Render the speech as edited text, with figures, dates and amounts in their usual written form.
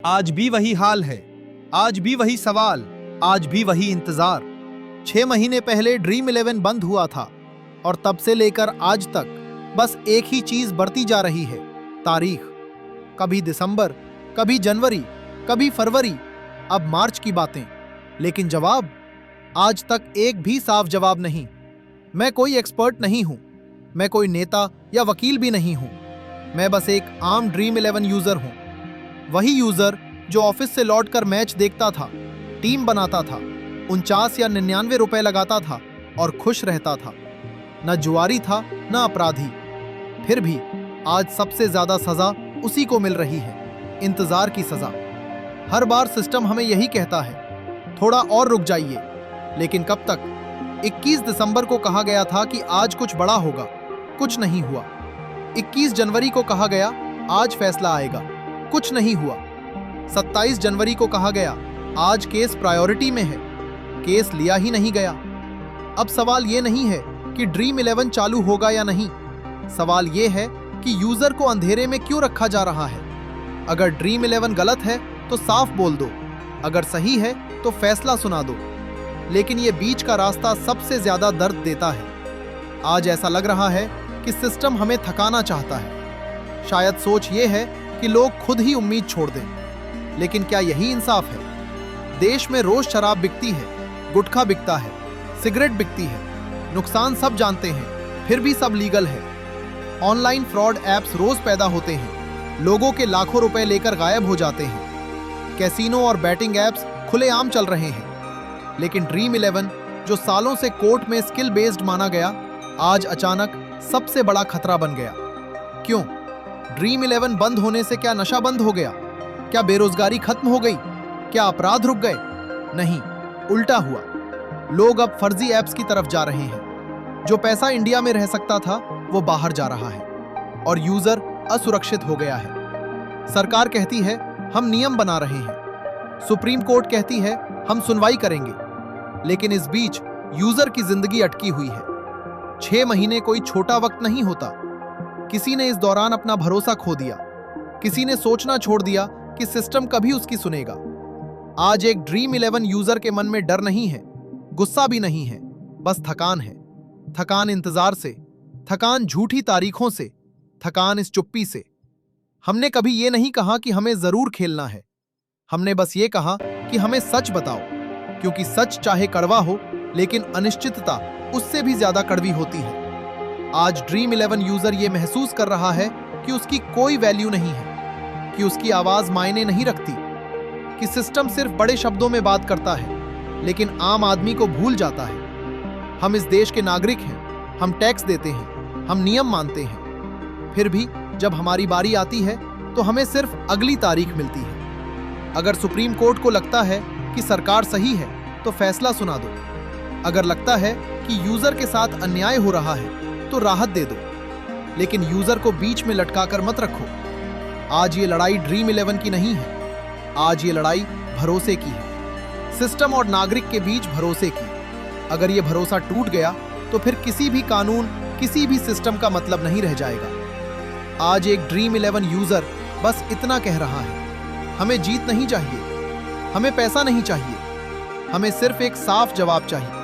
आज भी वही हाल है, आज भी वही सवाल, आज भी वही इंतजार। 6 महीने पहले ड्रीम 11 बंद हुआ था और तब से लेकर आज तक बस एक ही चीज बढ़ती जा रही है, तारीख। कभी दिसंबर, कभी जनवरी, कभी फरवरी, अब मार्च की बातें। लेकिन जवाब, आज तक एक भी साफ जवाब नहीं। मैं कोई एक्सपर्ट नहीं हूं, मैं कोई नेता या वकील भी नहीं हूं। मैं बस एक आम ड्रीम 11 यूजर हूं। वही यूजर जो ऑफिस से लौटकर मैच देखता था, टीम बनाता था, 49 या 99 रुपए लगाता था और खुश रहता था। न जुआरी था, न अपराधी। फिर भी आज सबसे ज्यादा सजा उसी को मिल रही है, इंतजार की सजा। हर बार सिस्टम हमें यही कहता है, थोड़ा और रुक जाइए। लेकिन कब तक? 21 दिसंबर को कहा गया था कि आज कुछ बड़ा होगा, कुछ नहीं हुआ। 21 जनवरी को कहा गया आज फैसला आएगा, कुछ नहीं हुआ। 27 जनवरी को कहा गया आज केस प्रायोरिटी में है, केस लिया ही नहीं गया। अब सवाल ये नहीं है कि ड्रीम 11 चालू होगा या नहीं, सवाल ये है कि यूजर को अंधेरे में क्यों रखा जा रहा है। अगर ड्रीम 11 गलत है तो साफ बोल दो, अगर सही है तो फैसला सुना दो। लेकिन ये बीच का रास्ता सबसे ज्यादा दर्द देता है। आज ऐसा लग रहा है कि सिस्टम हमें थकाना चाहता है। शायद सोच ये है कि लोग खुद ही उम्मीद छोड़ दें। लेकिन क्या यही इंसाफ है? देश में रोज शराब बिकती है, गुटखा बिकता है, सिगरेट बिकती है, नुकसान सब जानते हैं, फिर भी सब लीगल है। ऑनलाइन फ्रॉड एप्स रोज पैदा होते हैं, लोगों के लाखों रुपए लेकर गायब हो जाते हैं। कैसीनो और बैटिंग एप्स खुलेआम चल रहे हैं। लेकिन ड्रीम 11 जो सालों से कोर्ट में स्किल बेस्ड माना गया, आज अचानक सबसे बड़ा खतरा बन गया। क्यों? ड्रीम 11 बंद होने से क्या नशा बंद हो गया? क्या बेरोजगारी खत्म हो गई? क्या अपराध रुक गए? नहीं, उल्टा हुआ। लोग अब फर्जी एप्स की तरफ जा रहे हैं। जो पैसा इंडिया में रह सकता था वो बाहर जा रहा है और यूजर असुरक्षित हो गया है। सरकार कहती है हम नियम बना रहे हैं, सुप्रीम कोर्ट कहती है हम सुनवाई करेंगे, लेकिन इस बीच यूजर की जिंदगी अटकी हुई है। 6 महीने कोई छोटा वक्त नहीं होता। किसी ने इस दौरान अपना भरोसा खो दिया, किसी ने सोचना छोड़ दिया कि सिस्टम कभी उसकी सुनेगा। आज एक ड्रीम 11 यूजर के मन में डर नहीं है, गुस्सा भी नहीं है, बस थकान है। थकान इंतजार से, थकान झूठी तारीखों से, थकान इस चुप्पी से। हमने कभी ये नहीं कहा कि हमें जरूर खेलना है, हमने बस ये कहा कि हमें सच बताओ, क्योंकि सच चाहे कड़वा हो, लेकिन अनिश्चितता उससे भी ज्यादा कड़वी होती है। आज ड्रीम 11 यूजर ये महसूस कर रहा है कि उसकी कोई वैल्यू नहीं है, कि उसकी आवाज मायने नहीं रखती, कि सिस्टम सिर्फ बड़े शब्दों में बात करता है लेकिन आम आदमी को भूल जाता है। हम इस देश के नागरिक हैं, हम टैक्स देते हैं, हम नियम मानते हैं। फिर भी जब हमारी बारी आती है तो हमें सिर्फ अगली तारीख मिलती है। अगर सुप्रीम कोर्ट को लगता है कि सरकार सही है तो फैसला सुना दो। अगर लगता है कि यूजर के साथ अन्याय हो रहा है तो राहत दे दो, लेकिन यूजर को बीच में लटकाकर मत रखो। आज ये लड़ाई ड्रीम 11 की नहीं है, आज ये लड़ाई भरोसे की है, सिस्टम और नागरिक के बीच भरोसे की। अगर ये भरोसा टूट गया तो फिर किसी भी कानून, किसी भी सिस्टम का मतलब नहीं रह जाएगा। आज एक ड्रीम 11 यूजर बस इतना कह रहा है, हमें जीत नहीं चाहिए, हमें पैसा नहीं चाहिए, हमें सिर्फ एक साफ जवाब चाहिए।